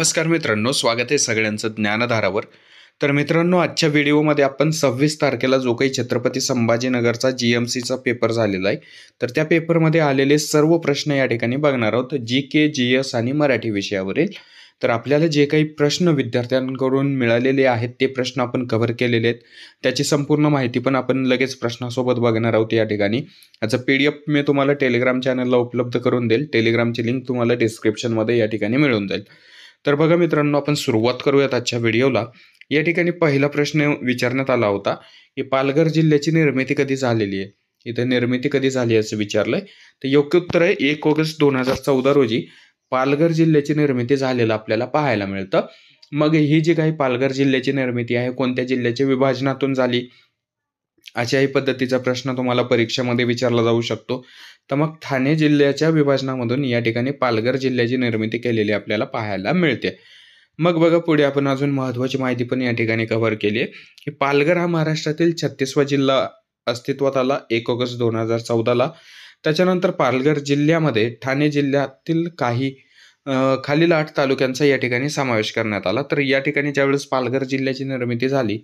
नमस्कार मित्रांनो, स्वागत आहे सगळ्यांचं ज्ञानधारावर. तर मित्रांनो, आजच्या व्हिडिओमध्ये आपण 26 तारखेला जो काही छत्रपती संभाजीनगरचा GMCचा पेपर झालेला आहे, तर त्या पेपरमध्ये आलेले सर्व प्रश्न या ठिकाणी बघणार आहोत. GK, GS आणि मराठी विषयावरील. तर आपल्याला जे काही प्रश्न विद्यार्थ्यांकडून मिळालेले आहेत ते प्रश्न आपण कव्हर केलेले आहेत. त्याची संपूर्ण माहिती पण आपण लगेच प्रश्नासोबत बघणार आहोत या ठिकाणी. याचा PDF मी तुम्हाला टेलिग्राम चॅनलला उपलब्ध करून देईल. टेलिग्रामची लिंक तुम्हाला डिस्क्रिप्शनमध्ये या ठिकाणी मिळून जाईल. तर बघा मित्रांनो, आपण सुरुवात करूयात आजच्या व्हिडिओला. या ठिकाणी पहिला प्रश्न विचारण्यात आला होता की पालघर जिल्ह्याची निर्मिती कधी झालेली आहे. इथे निर्मिती कधी झाली असं विचारलंय. तर योग्य उत्तर आहे 1 ऑगस्ट 2014 रोजी पालघर जिल्ह्याची निर्मिती झालेलं आपल्याला पाहायला मिळतं. मग ही जी काही पालघर जिल्ह्याची निर्मिती आहे कोणत्या जिल्ह्याच्या विभाजनातून झाली, अशाही पद्धतीचा प्रश्न तुम्हाला परीक्षेमध्ये विचारला जाऊ शकतो. तर मग ठाणे जिल्ह्याच्या विभाजनामधून या ठिकाणी पालघर जिल्ह्याची निर्मिती केलेली आपल्याला पाहायला मिळते. मग बघा, पुढे आपण अजून महत्त्वाची माहिती पण या ठिकाणी कव्हर केली आहे की पालघर हा महाराष्ट्रातील 36वा जिल्हा अस्तित्वात आला 1 ऑगस्ट 2014ला. त्याच्यानंतर पालघर जिल्ह्यामध्ये ठाणे जिल्ह्यातील काही खालील 8 तालुक्यांचा या ठिकाणी समावेश करण्यात आला. तर या ठिकाणी ज्यावेळेस पालघर जिल्ह्याची निर्मिती झाली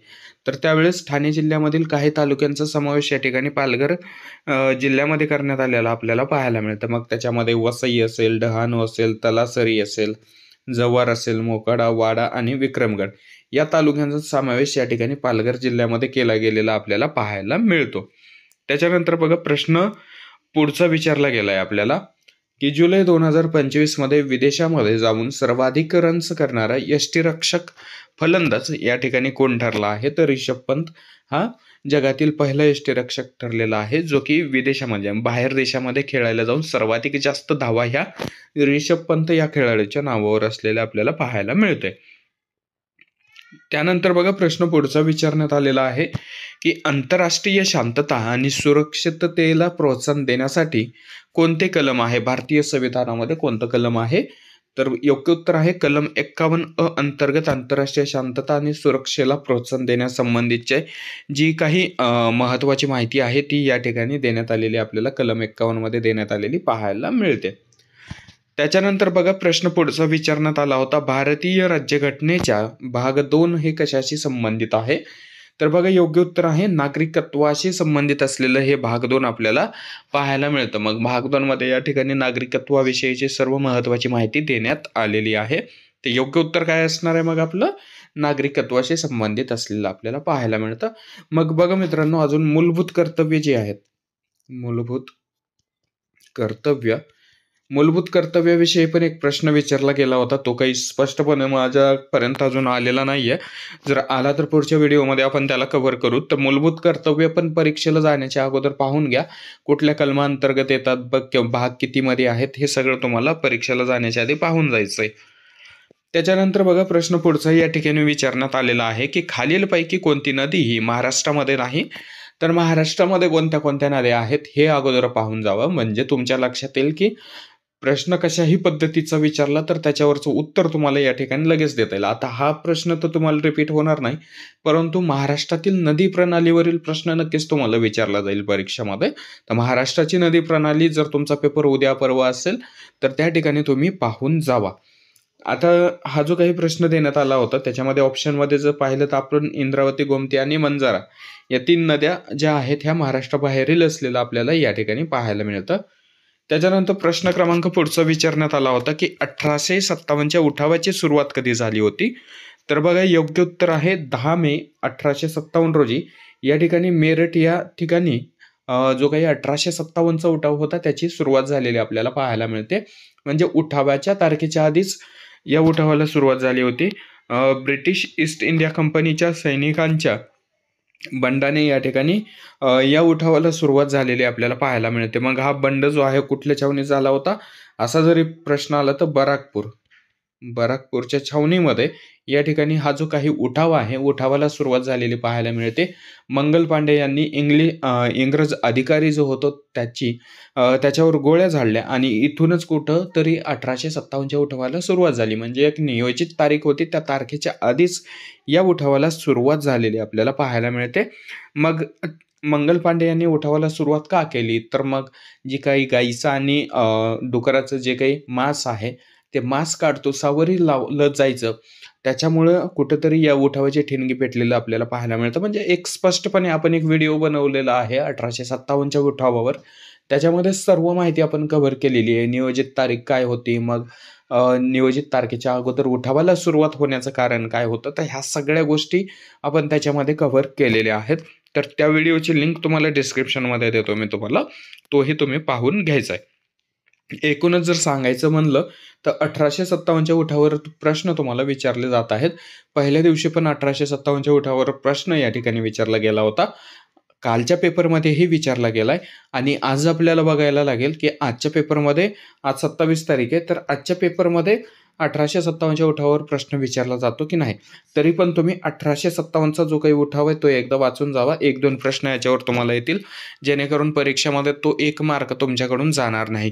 तर त्यावेळेस ठाणे जिल्ह्यामधील काही तालुक्यांचा समावेश या ठिकाणी पालघर जिल्ह्यामध्ये करण्यात आलेला आपल्याला पाहायला मिळतं. मग त्याच्यामध्ये वसई असेल, डहाणू असेल, तलासरी असेल, जव्हार असेल, मोखाडा, वाडा आणि विक्रमगड या तालुक्यांचा समावेश या ठिकाणी पालघर जिल्ह्यामध्ये केला गेलेला आपल्याला पाहायला मिळतो. त्याच्यानंतर बघा, प्रश्न पुढचा विचारला गेलाय आपल्याला की जुलै 2025 मध्ये विदेशामध्ये जाऊन सर्वाधिक रन्स करणारा यष्टिरक्षक फलंदाज या ठिकाणी कोण ठरला आहे. तर रिषभ पंत हा जगातील पहिला यष्टिरक्षक ठरलेला आहे, जो की विदेशामध्ये बाहेर देशामध्ये खेळायला जाऊन सर्वाधिक जास्त धावा ह्या रिषभ पंत या खेळाडूच्या नावावर असलेल्या आपल्याला पाहायला मिळते. त्यानंतर बघा, प्रश्न पुढचा विचारण्यात आलेला आहे की आंतरराष्ट्रीय शांतता आणि सुरक्षिततेला प्रोत्साहन देण्यासाठी कोणते कलम आहे भारतीय संविधानामध्ये, कोणतं कलम आहे. तर योग्य उत्तर आहे कलम 51 अंतर्गत आंतरराष्ट्रीय शांतता आणि सुरक्षेला प्रोत्साहन देण्यासंबंधीची जी काही महत्त्वाची माहिती आहे ती या ठिकाणी देण्यात आलेली आपल्याला कलम 51 मध्ये देण्यात आलेली पाहायला मिळते. त्याच्यानंतर बघा, प्रश्न पुढचा विचारण्यात आला होता भारतीय राज्यघटनेच्या भाग 2 हे कशाशी संबंधित आहे. तर बघा, योग्य उत्तर आहे नागरिकत्वाशी संबंधित असलेलं हे भाग 2 आपल्याला पाहायला मिळतं. मग भाग 2 मध्ये या ठिकाणी नागरिकत्वाविषयीची सर्व महत्त्वाची माहिती देण्यात आलेली आहे. ते योग्य उत्तर काय असणार आहे मग आपलं, नागरिकत्वाशी संबंधित असलेलं आपल्याला पाहायला मिळतं. मग बघा मित्रांनो, अजून मूलभूत कर्तव्य जे आहेत, मूलभूत कर्तव्याविषयी पण एक प्रश्न विचारला गेला होता. तो काही स्पष्टपणे माझ्यापर्यंत अजून आलेला नाहीये. जर आला तर पुढच्या व्हिडिओमध्ये आपण त्याला कव्हर करू. तर मूलभूत कर्तव्य पण परीक्षेला जाण्याच्या अगोदर पाहून घ्या, कुठल्या कलमांतर्गत येतात, भाग कितीमध्ये आहेत, हे सगळं तुम्हाला परीक्षेला जाण्याच्या आधी पाहून जायचंय. त्याच्यानंतर बघा, प्रश्न पुढचा या ठिकाणी विचारण्यात आलेला आहे की खालीलपैकी कोणती नदी ही महाराष्ट्रामध्ये नाही. तर महाराष्ट्रामध्ये कोणत्या कोणत्या नद्या आहेत हे अगोदर पाहून जावं, म्हणजे तुमच्या लक्षात येईल की प्रश्न कशाही पद्धतीचा विचारला तर त्याच्यावरचं उत्तर तुम्हाला या ठिकाणी लगेच देता येईल. आता हा प्रश्न तर तुम्हाला रिपीट होणार नाही, परंतु महाराष्ट्रातील नदी प्रणालीवरील प्रश्न नक्कीच तुम्हाला विचारला जाईल परीक्षेमध्ये. तर महाराष्ट्राची नदी प्रणाली जर तुमचा पेपर उद्या परवा असेल तर त्या ठिकाणी तुम्ही पाहून जावा. आता हा जो काही प्रश्न देण्यात आला होता त्याच्यामध्ये ऑप्शनमध्ये जर पाहिलं तर आपण इंद्रावती, गोमती आणि बंजारा या 3 नद्या ज्या आहेत ह्या महाराष्ट्राबाहेरील असलेलं आपल्याला या ठिकाणी पाहायला मिळतं. त्याच्यानंतर प्रश्न क्रमांक पुढचा विचारण्यात आला होता की 1857च्या उठावाची सुरुवात कधी झाली होती. तर बघा, योग्य उत्तर आहे 10 मे 1857 रोजी या ठिकाणी मेरठ या ठिकाणी जो काही 1857चा उठाव होता त्याची सुरुवात झालेली आपल्याला पाहायला मिळते. म्हणजे उठावाच्या तारखेच्या आधीच या उठावाला सुरुवात झाली होती. ब्रिटिश ईस्ट इंडिया कंपनीच्या सैनिकांच्या बंडाने या ठिकाणी या उठावाला सुरुवात झालेली आपल्याला पाहायला मिळते. मग हा बंड जो आहे कुठल्या छावणीत झाला होता असा जरी प्रश्न आला तर बराकपूरच्या छावणीमध्ये या ठिकाणी हा जो काही उठाव आहे उठावाला सुरुवात झालेली पाहायला मिळते. मंगल पांडे यांनी इंग्रज अधिकारी जो होतो त्याच्यावर गोळ्या झाडल्या आणि इथूनच कुठं तरी 1857च्या उठावाला सुरुवात झाली. म्हणजे एक नियोजित तारीख होती, त्या तारखेच्या आधीच या उठावाला सुरुवात झालेली आपल्याला पाहायला मिळते. मग मंगल पांडे यांनी उठावाला सुरुवात का केली, तर मग जी काही गाईचं आणि डुकराचं जे काही मांस आहे ते मास्क काढतो सावरही लावलं जायचं. त्याच्यामुळं कुठेतरी या उठावाचे ठिणगी पेटलेलं आपल्याला पाहायला मिळतं. म्हणजे एक स्पष्टपणे आपण एक व्हिडिओ बनवलेला आहे 1857च्या उठावावर. त्याच्यामध्ये सर्व माहिती आपण कव्हर केलेली आहे. नियोजित तारीख काय होती, मग नियोजित तारखेच्या अगोदर उठावाला सुरुवात होण्याचं कारण काय होतं, तर ह्या सगळ्या गोष्टी आपण त्याच्यामध्ये कव्हर केलेल्या आहेत. तर त्या व्हिडिओची लिंक तुम्हाला डिस्क्रिप्शनमध्ये देतो मी तुम्हाला. तोही तुम्ही पाहून घ्यायचा आहे. एकूणच जर सांगायचं म्हणलं तर 1857च्या उठावावर प्रश्न तुम्हाला विचारले जात आहेत. पहिल्या दिवशी पण 1857च्या उठावावर प्रश्न या ठिकाणी विचारला गेला होता. कालच्या पेपरमध्येही विचारला गेलाय आणि आज आपल्याला बघायला लागेल, की आजच्या पेपरमध्ये आज 27 तारीख आहे, तर आजच्या पेपरमध्ये 1857च्या उठावावर प्रश्न विचारला जातो की नाही. तरी पण तुम्ही 1857चा जो काही उठाव आहे तो एकदा वाचून जावा. 1-2 प्रश्न याच्यावर तुम्हाला येतील, जेणेकरून परीक्षेमध्ये तो 1 मार्क तुमच्याकडून जाणार नाही.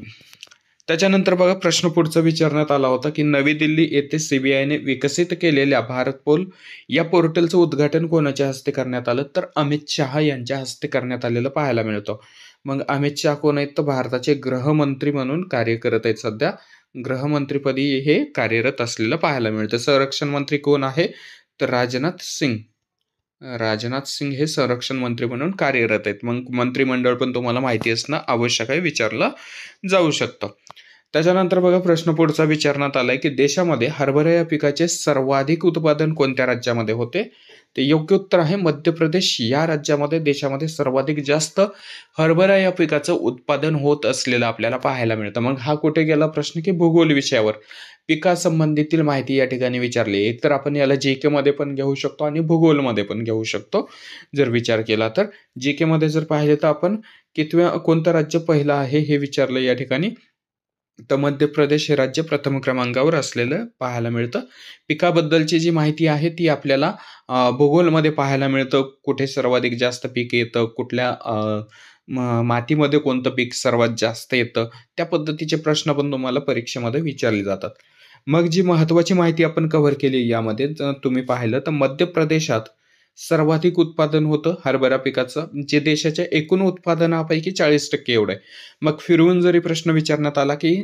त्याच्यानंतर बघा प्रश्न पुढचा विचारण्यात आला होता, की नवी दिल्ली येथे सीबीआयने विकसित केलेल्या भारत पोल या पोर्टलचं उद्घाटन कोणाच्या हस्ते करण्यात आलं, तर अमित शहा यांच्या हस्ते करण्यात आलेलं पाहायला मिळतं. मग अमित शहा कोण आहेत, तर भारताचे गृहमंत्री म्हणून कार्य करत आहेत सध्या. गृहमंत्रीपदी हे कार्यरत असलेलं पाहायला मिळतं. संरक्षण मंत्री कोण आहे, तर राजनाथ सिंग. राजनाथ सिंग हे संरक्षण मंत्री म्हणून कार्यरत आहेत. मग मंत्रिमंडळ पण तुम्हाला माहिती असणं आवश्यक आहे, विचारलं जाऊ शकतं. त्याच्यानंतर बघा प्रश्न पुढचा विचारण्यात आलाय, की देशामध्ये हरभरा या पिकाचे सर्वाधिक उत्पादन कोणत्या राज्यामध्ये होते. ते योग्य उत्तर आहे मध्य प्रदेश या राज्यामध्ये देशामध्ये सर्वाधिक जास्त हरभरा या पिकाचं उत्पादन होत असलेलं आपल्याला पाहायला मिळतं. मग हा कुठे गेला प्रश्न, की भूगोल विषयावर पिकासंबंधीतील माहिती या ठिकाणी विचारली. एकतर आपण याला जीके मध्ये पण घेऊ शकतो आणि भूगोलमध्ये पण घेऊ शकतो जर विचार केला तर. जीके मध्ये जर पाहिले तर आपण कोणतं राज्य पहिलं आहे हे विचारलं या ठिकाणी. तर मध्य प्रदेश हे राज्य प्रथम क्रमांकावर असलेलं पाहायला मिळतं. पिकाबद्दलची जी माहिती आहे ती आपल्याला भूगोलमध्ये पाहायला मिळतं. कुठे सर्वाधिक जास्त पीक येतं, कुठल्या मातीमध्ये कोणतं पीक सर्वात जास्त येतं, त्या पद्धतीचे प्रश्न पण तुम्हाला परीक्षेमध्ये विचारले जातात. मग जी महत्त्वाची माहिती आपण कव्हर केली यामध्ये जर तुम्ही पाहिलं तर मध्य प्रदेशात सर्वाधिक उत्पादन होतं हरभरा पिकाचं, जे देशाच्या एकूण उत्पादनापैकी 40% एवढं आहे. मग फिरवून जरी प्रश्न विचारण्यात आला, की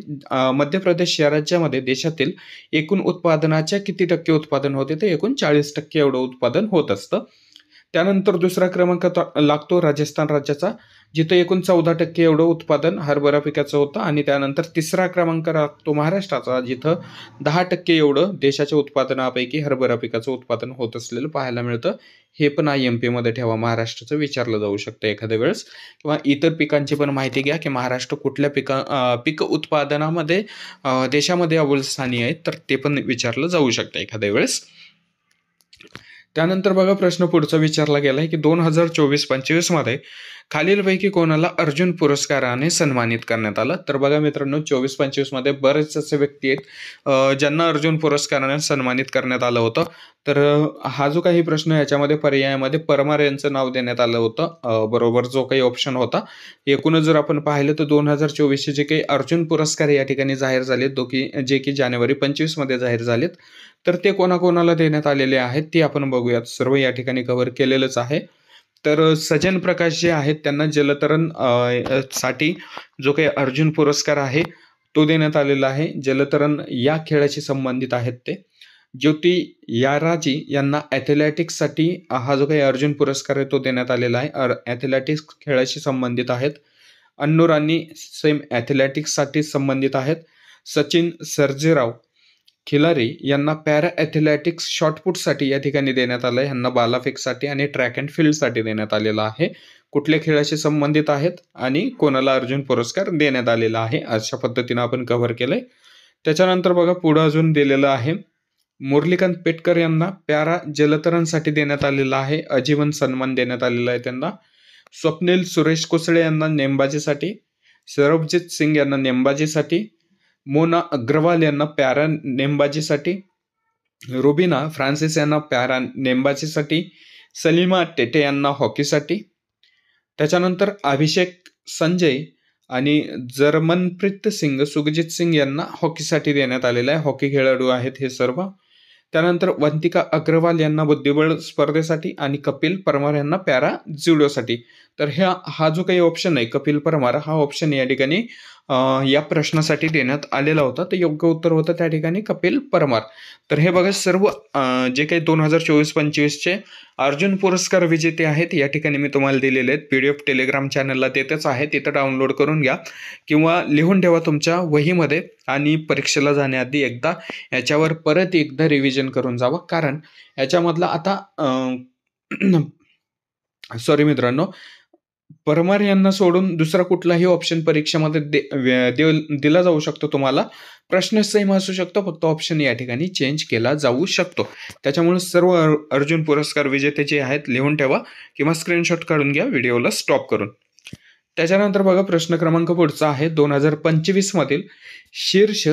मध्य प्रदेश या राज्यामध्ये देशातील एकूण उत्पादनाच्या किती टक्के उत्पादन होते, तर एकूण 40% एवढं उत्पादन होत असतं. त्यानंतर दुसरा क्रमांक लागतो राजस्थान राज्याचा, जिथं एकूण 14% एवढं उत्पादन हरभरा पिकाचं होतं. आणि त्यानंतर तिसरा क्रमांक लागतो महाराष्ट्राचा, जिथं 10% एवढं देशाच्या उत्पादनापैकी हरभरा पिकाचं उत्पादन होत असलेलं पाहायला मिळतं. हे पण IMP मध्ये ठेवा, महाराष्ट्राचं विचारलं जाऊ शकतं एखाद्या वेळेस. किंवा इतर पिकांची पण माहिती घ्या, की महाराष्ट्र कुठल्या पीक उत्पादनामध्ये देशामध्ये अव्वल स्थानी आहेत, तर ते पण विचारलं जाऊ शकतं एखाद्या वेळेस. त्यानंतर बघा प्रश्न पुढचा विचारला गेलाय, की 2024-25 मध्ये खालीलपैकी कोणाला अर्जुन पुरस्काराने सन्मानित करण्यात आलं. तर बघा मित्रांनो, 24-25 मध्ये बरेच असे व्यक्ती आहेत ज्यांना अर्जुन पुरस्काराने सन्मानित करण्यात आलं होतं. तर हा जो काही प्रश्न याच्यामध्ये पर्यायामध्ये परमार यांचं नाव देण्यात आलं होतं, बरोबर जो काही ऑप्शन होता. एकूणच जर आपण पाहिलं तर 2024चे जे काही अर्जुन पुरस्कार या ठिकाणी जाहीर झालेत, जे की जानेवारी 25 मध्ये जाहीर झालेत, तर ते कोणाकोणाला देण्यात आलेले आहेत ते आपण बघूयात. सर्व या ठिकाणी कव्हर केलेलंच आहे. तर सजन प्रकाश जे आहेत त्यांना जलतरण साठी जो काही अर्जुन पुरस्कार आहे तो देण्यात आलेला आहे. जलतरण या खेळाशी संबंधित आहेत ते. ज्योती याराजी यांना ॲथलेटिक्ससाठी हा जो काही अर्जुन पुरस्कार आहे तो देण्यात आलेला आहे. ॲथलेटिक्स खेळाशी संबंधित आहेत. अन्नू राणी सेम ॲथलेटिक्ससाठी संबंधित आहेत. सचिन सर्जेराव खिलारी यांना पॅरा ॲथलेटिक्स शॉर्टपुटसाठी या ठिकाणी देण्यात आलं आहे. यांना भालाफेकसाठी आणि ट्रॅक अँड फील्डसाठी देण्यात आलेला आहे. कुठल्या खेळाशी संबंधित आहेत आणि कोणाला अर्जुन पुरस्कार देण्यात आलेला आहे, अशा पद्धतीनं आपण कव्हर केलंय. त्याच्यानंतर बघा पुढं अजून दिलेलं आहे, मुरलीकांत पेटकर यांना पॅरा जलतरणसाठी देण्यात आलेला आहे. आजीवन सन्मान देण्यात आलेला आहे त्यांना. स्वप्नील सुरेश कुसळे यांना नेमबाजीसाठी. सरबजीत सिंग यांना नेमबाजीसाठी. मोना अग्रवाल यांना पॅरा नेमबाजीसाठी. रुबिना फ्रान्सिस यांना पॅरा नेमबाजीसाठी. सलीमा टेटे यांना हॉकीसाठी. त्याच्यानंतर अभिषेक संजय आणि जर्मनप्रीत सिंग सुखजित सिंग यांना हॉकीसाठी देण्यात आलेलं आहे. हॉकी खेळाडू आहेत हे सर्व. त्यानंतर वंतिका अग्रवाल यांना बुद्धिबळ स्पर्धेसाठी आणि कपिल परमार यांना पॅरा ज्युडोसाठी. तर हा जो काही ऑप्शन आहे कपिल परमार, हा ऑप्शन या ठिकाणी या प्रश्नासाठी देण्यात आलेला होता. तर योग्य उत्तर होतं त्या ठिकाणी कपिल परमार. तर हे बघा सर्व जे काही 2024-25चे अर्जुन पुरस्कार विजेते आहेत या ठिकाणी मी तुम्हाला दिलेले आहेत. PDF टेलिग्राम चॅनलला देतच आहे, तिथं डाउनलोड करून घ्या किंवा लिहून ठेवा तुमच्या वहीमध्ये आणि परीक्षेला जाण्याआधी एकदा याच्यावर परत एकदा रिव्हिजन करून जावं. कारण याच्यामधला आता सॉरी मित्रांनो, परमार यांना सोडून दुसरा कुठलाही ऑप्शन परीक्षेमध्ये दिला जाऊ शकतो तुम्हाला. प्रश्न सेम असू शकतो, फक्त ऑप्शन या ठिकाणी चेंज केला जाऊ शकतो. त्याच्यामुळे सर्व अर्जुन पुरस्कार विजेते जे आहेत लिहून ठेवा किंवा स्क्रीनशॉट काढून घ्या व्हिडिओला स्टॉप करून. त्याच्यानंतर बघा प्रश्न क्रमांक पुढचा आहे. 2025 मधील शीर्ष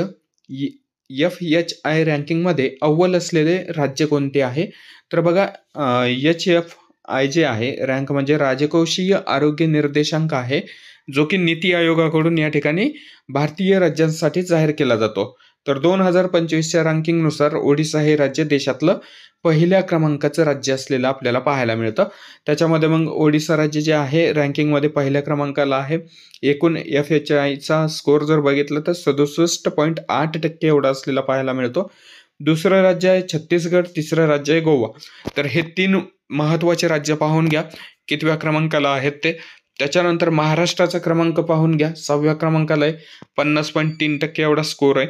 FHI रँकिंगमध्ये अव्वल असलेले राज्य कोणते आहे? तर बघा HFI जे आहे रँक म्हणजे राजकोषीय आरोग्य निर्देशांक आहे, जो की नीती आयोगाकडून या ठिकाणी भारतीय राज्यांसाठी जाहीर केला जातो. तर 2025च्या रँकिंगनुसार ओडिशा हे राज्य देशातलं पहिल्या क्रमांकाचं राज्य असलेलं आपल्याला पाहायला मिळतं. त्याच्यामध्ये मग ओडिशा राज्य जे आहे रँकिंगमध्ये पहिल्या क्रमांकाला आहे. एकूण FHIचा स्कोअर जर बघितलं तर 67.8% एवढा असलेला पाहायला मिळतो. दुसरं राज्य आहे छत्तीसगड, तिसरं राज्य आहे गोवा. तर हे 3 महत्त्वाचे राज्य पाहून घ्या कितव्या क्रमांकाला आहेत ते. त्याच्यानंतर महाराष्ट्राचा क्रमांक पाहून घ्या, 6व्या क्रमांकाला आहे, 50.3% एवढा स्कोअर आहे.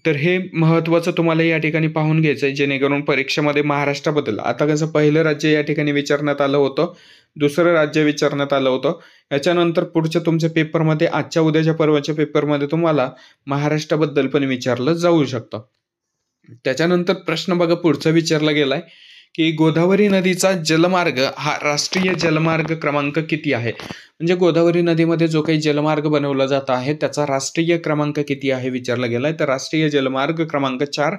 तर हे महत्त्वाचं तुम्हाला या ठिकाणी पाहून घ्यायचं आहे, जेणेकरून परीक्षेमध्ये महाराष्ट्राबद्दल आता कसं पहिलं राज्य या ठिकाणी विचारण्यात आलं होतं, दुसरं राज्य विचारण्यात आलं होतं. याच्यानंतर पुढच्या तुमच्या पेपरमध्ये आजच्या उद्याच्या परवाच्या पेपरमध्ये तुम्हाला महाराष्ट्राबद्दल पण विचारलं जाऊ शकतं. त्याच्यानंतर प्रश्न बघा पुढचा विचारला गेलाय की गोदावरी नदीचा जलमार्ग हा राष्ट्रीय जलमार्ग क्रमांक किती आहे? म्हणजे गोदावरी नदीमध्ये जो काही जलमार्ग बनवला जात आहे त्याचा राष्ट्रीय क्रमांक किती आहे विचारला गेलाय. तर राष्ट्रीय जलमार्ग क्रमांक 4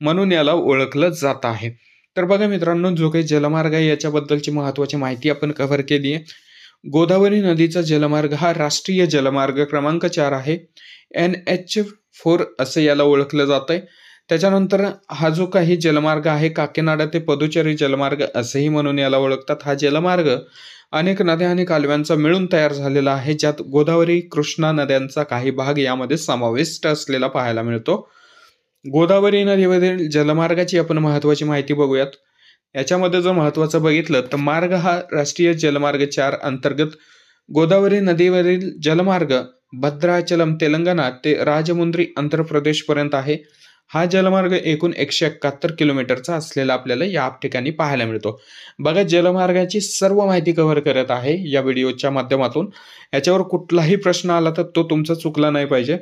म्हणून याला ओळखलं जात आहे. तर बघा मित्रांनो, जो काही जलमार्ग आहे याच्याबद्दलची महत्त्वाची माहिती आपण कव्हर केली आहे. गोदावरी नदीचा जलमार्ग हा राष्ट्रीय जलमार्ग क्रमांक 4 आहे. NH4 असं याला ओळखलं जात आहे. त्याच्यानंतर हा जो काही जलमार्ग आहे काकीनाडा ते पदुचेरी जलमार्ग असेही म्हणून याला ओळखतात. हा जलमार्ग अनेक नद्या आणि कालव्यांचा मिळून तयार झालेला आहे, ज्यात गोदावरी कृष्णा नद्यांचा काही भाग यामध्ये समाविष्ट असलेला पाहायला मिळतो. गोदावरी नदीवरील जलमार्गाची आपण महत्त्वाची माहिती बघूयात. याच्यामध्ये जर महत्त्वाचं बघितलं तर मार्ग हा राष्ट्रीय जलमार्ग 4 अंतर्गत गोदावरी नदीवरील जलमार्ग भद्राचलम तेलंगणा ते राजमुंद्री आंध्र प्रदेश पर्यंत आहे. हा जलमार्ग एकूण 171 किलोमीटरचा असलेला आपल्याला या ठिकाणी पाहायला मिळतो. बघा जलमार्गाची सर्व माहिती कव्हर करत आहे या व्हिडिओच्या माध्यमातून. याच्यावर कुठलाही प्रश्न आला तर तो तुमचा चुकला नाही पाहिजे.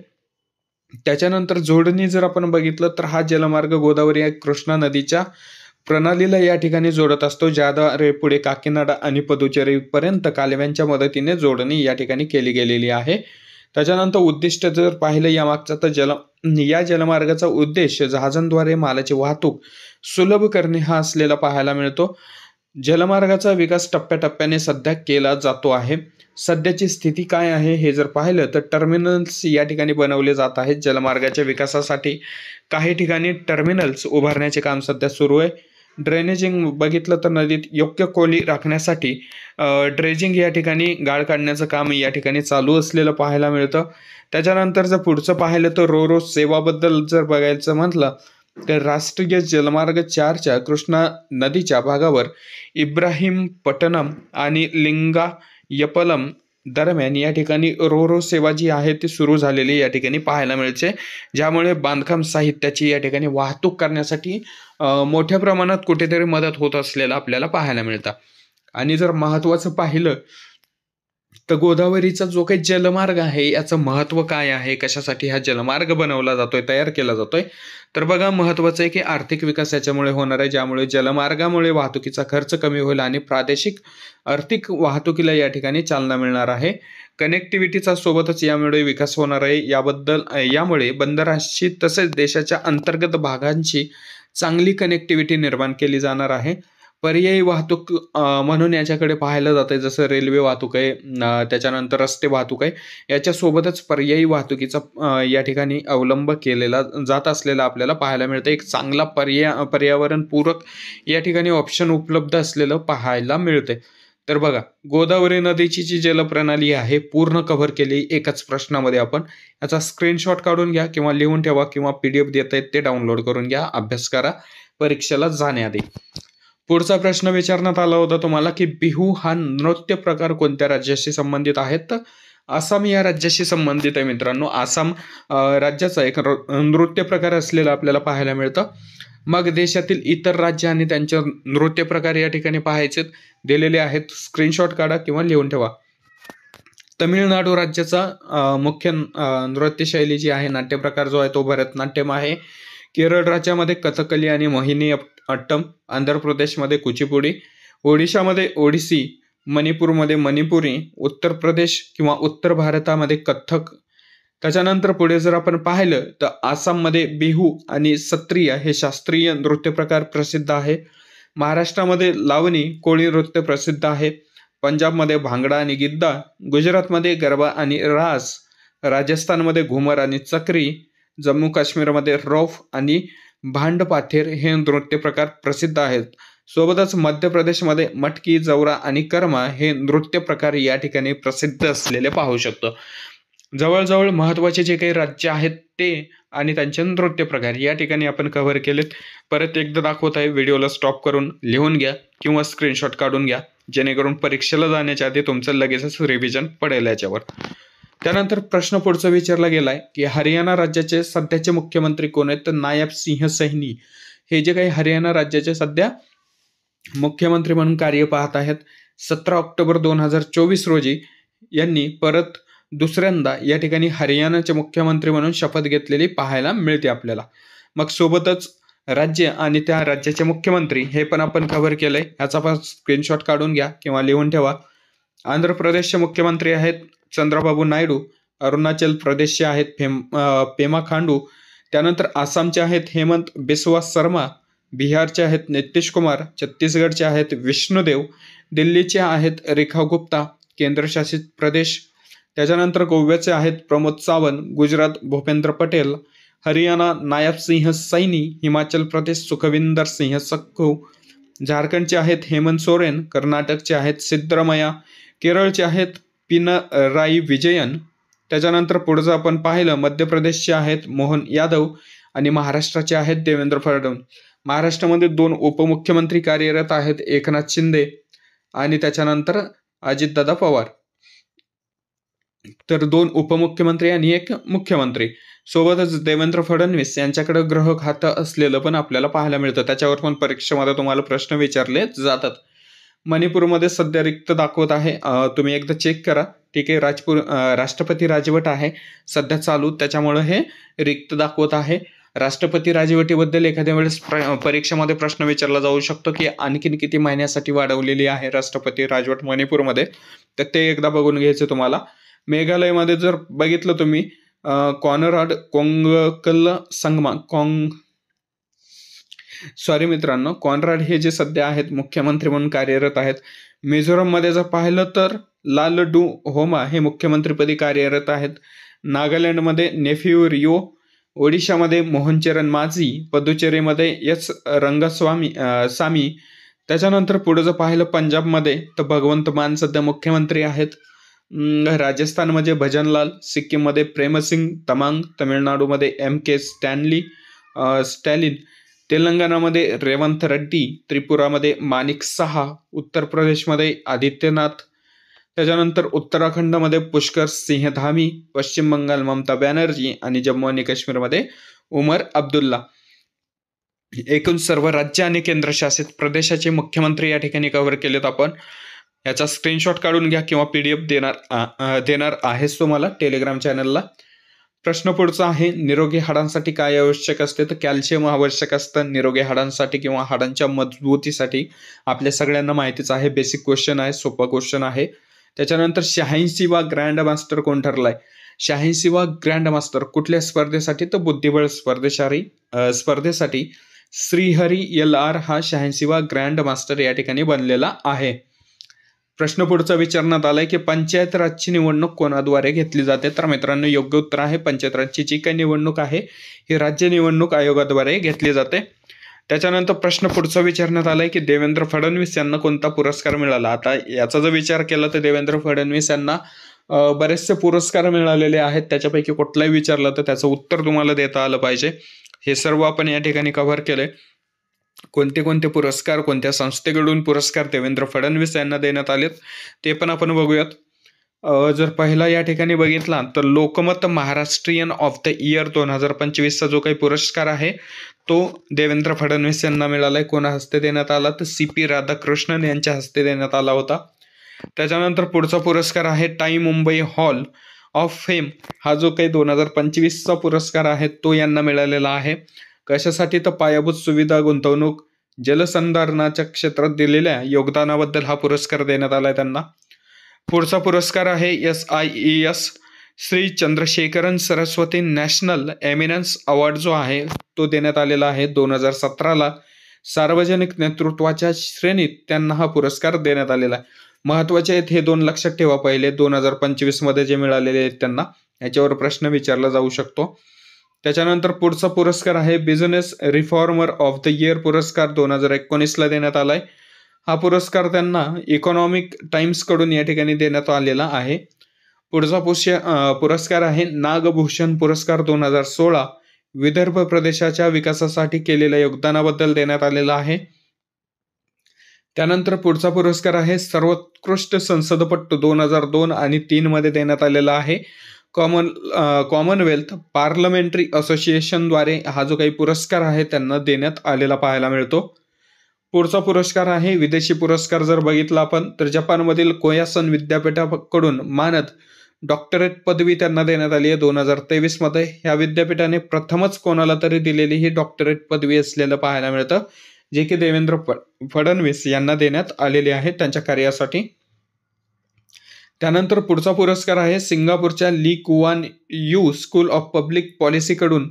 त्याच्यानंतर जोडणी जर आपण बघितलं तर हा जलमार्ग गोदावरी कृष्णा नदीच्या प्रणालीला या ठिकाणी जोडत असतो, ज्याद्वारे पुढे काकीनाडा आणि पदुचेरी पर्यंत कालव्यांच्या मदतीने जोडणी या ठिकाणी केली गेलेली आहे. त्याच्यानंतर उद्दिष्ट जर पाहिलं यामागचा तर या जलमार्गाचा उद्देश जहाजांद्वारे मालाची वाहतूक सुलभ करणे हा असलेला पाहायला मिळतो. जलमार्गाचा विकास टप्प्याटप्प्याने सध्या केला जातो आहे. सध्याची स्थिती काय आहे हे जर पाहिलं तर टर्मिनल्स या ठिकाणी बनवले जात आहेत. जलमार्गाच्या विकासासाठी काही ठिकाणी टर्मिनल्स उभारण्याचे काम सध्या सुरू आहे. ड्रेनेजिंग बघितलं तर नदीत योग्य खोली राखण्यासाठी ड्रेजिंग या ठिकाणी गाळ काढण्याचं काम या ठिकाणी चालू असलेलं पाहायला मिळतं. त्याच्यानंतर जर पुढचं पाहिलं तर रो सेवाबद्दल जर बघायचं म्हटलं तर राष्ट्रीय जलमार्ग 4च्या कृष्णा नदीच्या भागावर इब्राहिमपट्टणम आणि लिंगायपलम दरम्यान या ठिकाणी रो सेवा जी आहे ती सुरू झालेली या ठिकाणी पाहायला मिळते, ज्यामुळे बांधकाम साहित्याची या ठिकाणी वाहतूक करण्यासाठी मोठ्या प्रमाणात कुठेतरी मदत होत असलेलं आपल्याला पाहायला मिळतं. आणि जर महत्त्वाचं पाहिलं तर गोदावरीचा जो काही जलमार्ग आहे याचं महत्त्व काय आहे, कशासाठी हा जलमार्ग बनवला जातोय, तयार केला जातोय. तर बघा महत्त्वाचं आहे की आर्थिक विकास याच्यामुळे होणार आहे, ज्यामुळे जलमार्गामुळे वाहतुकीचा खर्च कमी होईल आणि प्रादेशिक आर्थिक वाहतुकीला या ठिकाणी चालना मिळणार आहे. कनेक्टिव्हिटीचा सोबतच यामुळे विकास होणार आहे. यामुळे बंदरांशी तसेच देशाच्या अंतर्गत भागांची चांगली कनेक्टिव्हिटी निर्माण केली जाणार आहे. पर्यायी वाहतूक म्हणून याच्याकडे पाहायला जाते, जसं रेल्वे वाहतूक आहे, त्याच्यानंतर रस्ते वाहतूक आहे. याच्यासोबतच पर्यायी वाहतुकीचा या ठिकाणी अवलंब केलेला जात असलेला आपल्याला पाहायला मिळतं. एक चांगला पर्यावरणपूरक या ठिकाणी ऑप्शन उपलब्ध असलेलं पाहायला मिळते. तर बघा, गोदावरी नदीची जी जलप्रणाली आहे पूर्ण कव्हर केली एकाच प्रश्नामध्ये आपण. याचा स्क्रीनशॉट काढून घ्या किंवा लिहून ठेवा किंवा PDF देता येत ते डाउनलोड करून घ्या. अभ्यास करा परीक्षेला जाण्याआधी. पुढचा प्रश्न विचारण्यात आला होता तुम्हाला की बिहू हा नृत्य प्रकार कोणत्या राज्याशी संबंधित आहेत? तर आसाम या राज्याशी संबंधित आहे मित्रांनो. आसाम राज्याचा एक नृत्य प्रकार असलेला आपल्याला पाहायला मिळतं. मग देशातील इतर राज्य आणि त्यांचे नृत्य प्रकार या ठिकाणी पाहायचे दिलेले आहेत. स्क्रीनशॉट काढा किंवा लिहून ठेवा. तमिळनाडू राज्याचा मुख्य नृत्यशैली जी आहे, नाट्यप्रकार जो आहे तो भरतनाट्यम आहे. केरळ राज्यामध्ये कथकली आणि मोहिनी अट्टम, आंध्र प्रदेशमध्ये कुचिपुडी, ओडिशामध्ये ओडिसी, मणिपूरमध्ये मणिपुरी, उत्तर प्रदेश किंवा उत्तर भारतामध्ये कथ्थक. त्याच्यानंतर पुढे जर आपण पाहिलं तर आसाममध्ये बिहू आणि सत्रिया हे शास्त्रीय नृत्य प्रकार प्रसिद्ध आहे. महाराष्ट्रामध्ये लावणी कोळी नृत्य प्रसिद्ध आहे. पंजाबमध्ये भांगडा आणि गिद्दा, गुजरातमध्ये गरबा आणि रास, राजस्थानमध्ये घुमर आणि चक्री, जम्मू काश्मीरमध्ये रौफ आणि भांडपाथेर हे नृत्य प्रकार प्रसिद्ध आहेत. सोबतच मध्य प्रदेशमध्ये मटकी, जवरा आणि कर्मा हे नृत्य प्रकार या ठिकाणी प्रसिद्ध असलेले पाहू शकतो. जवळजवळ महत्त्वाचे जे काही राज्य आहेत ते आणि त्यांचे नृत्य प्रकार या ठिकाणी आपण कव्हर केलेत. परत एकदा दाखवत आहे, व्हिडिओला स्टॉप करून लिहून घ्या किंवा स्क्रीनशॉट काढून घ्या, जेणेकरून परीक्षेला जाण्याच्या आधी तुमचं लगेचच रिव्हिजन पडेल याच्यावर. त्यानंतर प्रश्न पुढचा विचारला गेलाय की हरियाणा राज्याचे सध्याचे मुख्यमंत्री कोण आहेत? तर नायब सिंह सैनी हे जे काही हरियाणा राज्याचे सध्या मुख्यमंत्री म्हणून कार्य पाहत आहेत. 17 ऑक्टोबर 2024 रोजी यांनी परत दुसऱ्यांदा या ठिकाणी हरियाणाचे मुख्यमंत्री म्हणून शपथ घेतलेली पाहायला मिळते आपल्याला. मग सोबतच राज्य आणि त्या राज्याचे मुख्यमंत्री हे पण आपण कव्हर केलंय. याचा पण स्क्रीनशॉट काढून घ्या किंवा लिहून ठेवा. आंध्र प्रदेशचे मुख्यमंत्री आहेत चंद्रबाबू नायडू, अरुणाचल प्रदेशचे आहेत पेमा खांडू, त्यानंतर आसामचे आहेत हेमंत बिस्वा शर्मा, बिहारचे आहेत नितीश कुमार, छत्तीसगडचे आहेत विष्णुदेव, दिल्लीचे आहेत रेखा गुप्ता, केंद्रशासित प्रदेश, त्याच्यानंतर गोव्याचे आहेत प्रमोद सावंत, गुजरात भूपेंद्र पटेल, हरियाणा नायब सिंह सैनी, हिमाचल प्रदेश सुखविंदर सिंह सक्कू, झारखंडचे आहेत हेमंत सोरेन, कर्नाटकचे आहेत सिद्धरामय्या, केरळचे आहेत पिनराई विजयन. त्याच्यानंतर पुढचं आपण पाहिलं मध्य प्रदेशचे आहेत मोहन यादव आणि महाराष्ट्राचे आहेत देवेंद्र फडणवीस. महाराष्ट्रामध्ये 2 उपमुख्यमंत्री कार्यरत आहेत, एकनाथ शिंदे आणि त्याच्यानंतर अजितदादा पवार. तर 2 उपमुख्यमंत्री आणि 1 मुख्यमंत्री. सोबतच देवेंद्र फडणवीस यांच्याकडे गृह खातं असलेलं पण आपल्याला पाहायला मिळतं. त्याच्यावर पण परीक्षेमध्ये तुम्हाला प्रश्न विचारले जातात. मणिपूरमध्ये सध्या रिक्त दाखवत आहे, तुम्ही एकदा चेक करा. ठीक आहे, राष्ट्रपती राजवट आहे सध्या चालू, त्याच्यामुळे हे रिक्त दाखवत आहे. राष्ट्रपती राजवटीबद्दल एखाद्या वेळेस परीक्षेमध्ये प्रश्न विचारला जाऊ शकतो की आणखीन किती महिन्यासाठी वाढवलेली आहे राष्ट्रपती राजवट मणिपूरमध्ये, तर ते एकदा बघून घ्यायचं तुम्हाला. मेघालयमध्ये जर बघितलं तुम्ही कॉनराड कोंगकल संगमा मित्रांनो, कॉनराड हे जे सध्या आहेत मुख्यमंत्री म्हणून कार्यरत आहेत. मिझोरममध्ये जर पाहिलं तर लालडू होमा हे मुख्यमंत्रीपदी कार्यरत आहेत. नागालँडमध्ये नेफ्यू रिओ, ओडिशामध्ये मोहनचरण माझी, पदुचेरीमध्ये एस सामी. त्याच्यानंतर पुढे जर पाहिलं पंजाबमध्ये तर भगवंत मान सध्या मुख्यमंत्री आहेत. राजस्थानमध्ये भजनलाल, सिक्कीममध्ये प्रेमसिंग तमांग, तमिळनाडूमध्ये MK स्टॅलिन, तेलंगणामध्ये रेवंत रेड्डी, त्रिपुरामध्ये माणिक साहा, उत्तर प्रदेशमध्ये आदित्यनाथ, त्याच्यानंतर उत्तराखंडमध्ये पुष्कर सिंह धामी, पश्चिम बंगाल ममता बॅनर्जी आणि जम्मू आणि काश्मीरमध्ये उमर अब्दुल्ला. एकूण सर्व राज्य आणि केंद्रशासित प्रदेशाचे मुख्यमंत्री या ठिकाणी कव्हर केलेत आपण. याचा स्क्रीनशॉट काढून घ्या किंवा PDF देणार आहेच तुम्हाला टेलिग्राम चॅनलला. प्रश्न पुढचा आहे, निरोगी हाडांसाठी काय आवश्यक असते? तर कॅल्शियम आवश्यक असतं निरोगी हाडांसाठी किंवा हाडांच्या मजबूतीसाठी. आपल्या सगळ्यांना माहितीच आहे, बेसिक क्वेश्चन आहे, सोपा क्वेश्चन आहे. त्याच्यानंतर 86वा ग्रँड मास्टर कोण ठरलाय? 86वा ग्रँड मास्टर कुठल्या स्पर्धेसाठी? तर बुद्धिबळ स्पर्धेसाठी श्रीहरी LR हा 86वा ग्रँड मास्टर या ठिकाणी बनलेला आहे. प्रश्न पुढचा विचारण्यात आलाय की पंचायत राजची निवडणूक कोणाद्वारे घेतली जाते? तर मित्रांनो योग्य उत्तर आहे, पंचायत राजची जी काही निवडणूक आहे ही राज्य निवडणूक आयोगाद्वारे घेतली जाते. त्याच्यानंतर प्रश्न पुढचा विचारण्यात आलाय की देवेंद्र फडणवीस यांना कोणता पुरस्कार मिळाला. आता याचा जर विचार केला तर देवेंद्र फडणवीस यांना बरेचसे पुरस्कार मिळालेले आहेत. त्याच्यापैकी कुठलाही विचारलं तर त्याचं उत्तर तुम्हाला देता आलं पाहिजे. हे सर्व आपण या ठिकाणी कव्हर केलंय. कोणते कोणते पुरस्कार, कोणत्या संस्थेकडून पुरस्कार देवेंद्र फडणवीस यांना देण्यात आलेत ते पण आपण बघूयात. जर पहिला या ठिकाणी बघितला तर Lokmat Maharashtrian of the year 2025चा जो काही पुरस्कार आहे तो देवेंद्र फडणवीस यांना मिळालाय. कोणा हस्ते देण्यात आला तर CP राधाकृष्णन यांच्या हस्ते देण्यात आला होता. त्याच्यानंतर पुढचा पुरस्कार आहे time Mumbai hall of fame. हा जो काही 2025चा पुरस्कार आहे तो यांना मिळालेला आहे. कशासाठी तर पायाभूत सुविधा, गुंतवणूक, जलसंधारणाच्या क्षेत्रात दिलेल्या योगदानाबद्दल हा पुरस्कार देण्यात आलाय त्यांना. पुढचा पुरस्कार आहे SIES Shri Chandrasekharan Saraswati national eminence award जो आहे तो देण्यात आलेला आहे. 2017ला सार्वजनिक नेतृत्वाच्या श्रेणीत त्यांना हा पुरस्कार देण्यात आलेला आहे. महत्वाचे आहेत हे दोन लक्षात ठेवा. पहिले 2025 मध्ये जे मिळालेले आहेत त्यांना याच्यावर प्रश्न विचारला जाऊ शकतो. त्याच्यानंतर पुढचा पुरस्कार आहे business reformer of the year पुरस्कार 2019ला देण्यात आलाय. हा पुरस्कार त्यांना इकॉनॉमिक टाइम्स कडून या ठिकाणी देण्यात आलेला आहे. पुढचा पुरस्कार आहे नागभूषण पुरस्कार 2016 विदर्भ प्रदेशाच्या विकासासाठी केलेल्या योगदानाबद्दल देण्यात आलेला आहे. त्यानंतर पुढचा पुरस्कार आहे सर्वोत्कृष्ट संसदपटू 2002 आणि 3 मध्ये देण्यात आलेला आहे. कॉमनवेल्थ पार्लमेंटरी असोसिएशनद्वारे हा जो काही पुरस्कार आहे त्यांना देण्यात आलेला पाहायला मिळतो. पुढचा पुरस्कार आहे विदेशी पुरस्कार. जर बघितला आपण तर जपानमधील कोयासन विद्यापीठाकडून मानद डॉक्टरेट पदवी त्यांना देण्यात आली आहे 2023 मध्ये. ह्या विद्यापीठाने प्रथमच कोणाला तरी दिलेली ही डॉक्टरेट पदवी असलेलं पाहायला मिळतं, जे की देवेंद्र फडणवीस यांना देण्यात आलेले आहे त्यांच्या कार्यासाठी. त्यानंतर पुढचा पुरस्कार आहे सिंगापूरच्या Lee Kuan Yew school of public पॉलिसीकडून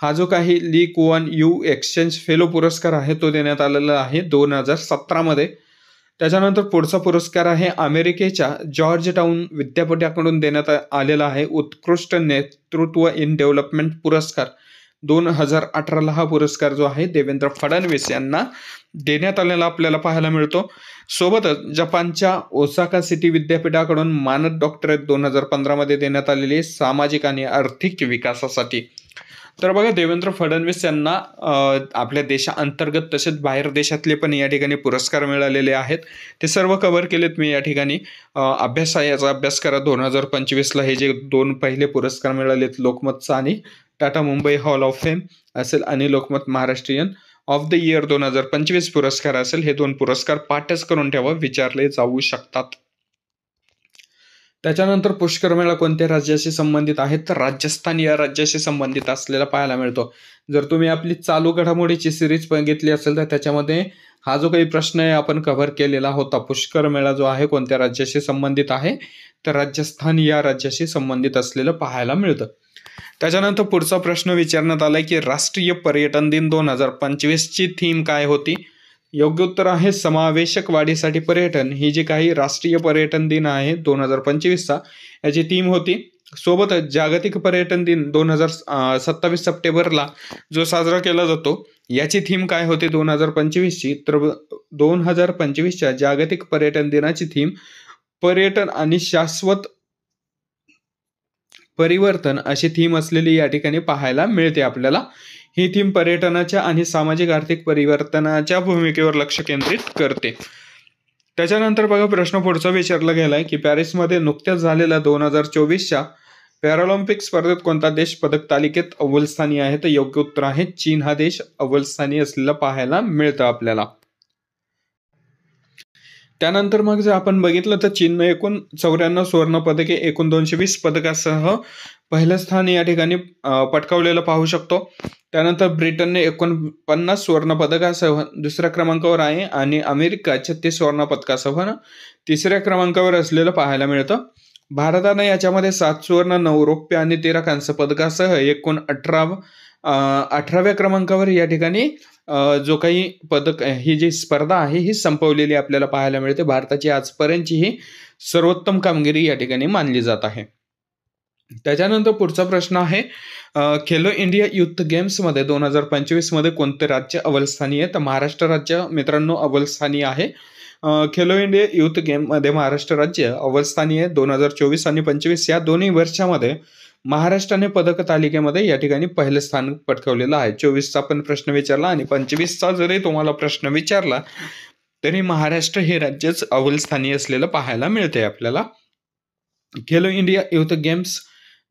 हा जो काही Lee Kuan Yew exchange fellow पुरस्कार आहे तो देण्यात आलेला आहे 2017 मध्ये. त्याच्यानंतर पुढचा पुरस्कार आहे अमेरिकेच्या जॉर्ज टाउन विद्यापीठाकडून देण्यात आलेला आहे उत्कृष्ट नेतृत्व इन डेव्हलपमेंट पुरस्कार 2018ला. हा पुरस्कार जो आहे देवेंद्र फडणवीस यांना देण्यात आलेला आपल्याला पाहायला मिळतो. सोबतच जपानच्या ओसाका सिटी विद्यापीठाकडून मानद डॉक्टरेट 2015 मध्ये देण्यात आलेली सामाजिक आणि आर्थिक विकासासाठी. तर बघा देवेंद्र फडणवीस यांना आपल्या देशाअंतर्गत तसेच बाहेर देशातले पण या ठिकाणी पुरस्कार मिळालेले आहेत. ते सर्व कव्हर केलेत मी या ठिकाणी. याचा अभ्यास करा. 2025ला हे जे दोन पहिले पुरस्कार मिळालेत लोकमतचा आणि Tata Mumbai hall of fame असेल आणि Lokmat Maharashtrian of the year 2025 पुरस्कार असेल, हे दोन पुरस्कार पाठच करून ठेवा, विचारले जाऊ शकतात. त्याच्यानंतर पुष्कर मेळा कोणत्या राज्याशी संबंधित आहेत तर राजस्थान या राज्याशी संबंधित असलेला पाहायला मिळतो. जर तुम्ही आपली चालू घडामोडीची सिरीज बघितली असेल तर त्याच्यामध्ये हा जो काही प्रश्न आहे आपण कव्हर केलेला होता. पुष्कर मेळा जो आहे कोणत्या राज्याशी संबंधित आहे तर राजस्थान या राज्याशी संबंधित असलेलं पाहायला मिळतं. त्याच्यानंतर पुढचा प्रश्न विचारण्यात आलाय की राष्ट्रीय पर्यटन दिन 2025ची थीम काय होती. योग्य उत्तर आहे समावेशक वाढीसाठी पर्यटन. ही जी काही राष्ट्रीय पर्यटन दिन आहे 2025चा याची थीम होती. सोबतच जागतिक पर्यटन दिन 2027 सप्टेंबरला जो साजरा केला जातो याची थीम काय होती 2025ची तर 2025च्या जागतिक पर्यटन दिनाची थीम पर्यटन आणि शाश्वत परिवर्तन अशी थीम असलेली या ठिकाणी पाहायला मिळते आपल्याला. ही थीम पर्यटनाच्या आणि सामाजिक आर्थिक परिवर्तनाच्या भूमिकेवर लक्ष केंद्रित करते. त्याच्यानंतर बघा प्रश्न पुढचा विचारला गेलाय की पॅरिसमध्ये नुकत्याच झालेल्या 2024च्या पॅरालिम्पिक स्पर्धेत कोणता देश पदक तालिकेत अव्वल स्थानी आहे तर योग्य उत्तर आहे चीन हा देश अव्वल स्थानी असलेला पाहायला मिळतं आपल्याला. त्यानंतर मग जर आपण बघितलं तर चीननं एकूण 94 सुवर्ण पदके एकूण 220 पदकासह पहिलं स्थान या ठिकाणी पटकावलेलं पाहू शकतो. त्यानंतर ब्रिटनने 49 सुवर्ण पदकासह दुसऱ्या क्रमांकावर आहे आणि अमेरिका 36 सुवर्ण पदकासह तिसऱ्या क्रमांकावर असलेलं पाहायला मिळतं. भारताने याच्यामध्ये 7 सुवर्ण 9 रौप्य आणि 13 कांस्य पदकासह एकूण 18व्या क्रमांकावर या ठिकाणी जो काही पदक ही जी स्पर्धा आहे ही संपवलेली आपल्याला पाहायला मिळते. भारताची आजपर्यंतची ही सर्वोत्तम कामगिरी या ठिकाणी मानली जात आहे. त्याच्यानंतर पुढचा प्रश्न आहे खेलो इंडिया युथ गेम्समध्ये 2025 कोणते राज्य अव्वल स्थानी आहे? तर महाराष्ट्र राज्य मित्रांनो अव्वल स्थानी आहे. खेलो इंडिया युथ गेममध्ये महाराष्ट्र राज्य अव्वल स्थानी आहे. 2024 आणि 25 या दोन्ही वर्षामध्ये महाराष्ट्राने पदक तालिकेमध्ये या ठिकाणी पहिले स्थान पटकावलेलं आहे. 24चा पण प्रश्न विचारला आणि 25चा जरी तुम्हाला प्रश्न विचारला तरी महाराष्ट्र हे राज्यच अव्वल स्थानी असलेलं पाहायला मिळते आपल्याला. खेलो इंडिया युथ गेम्स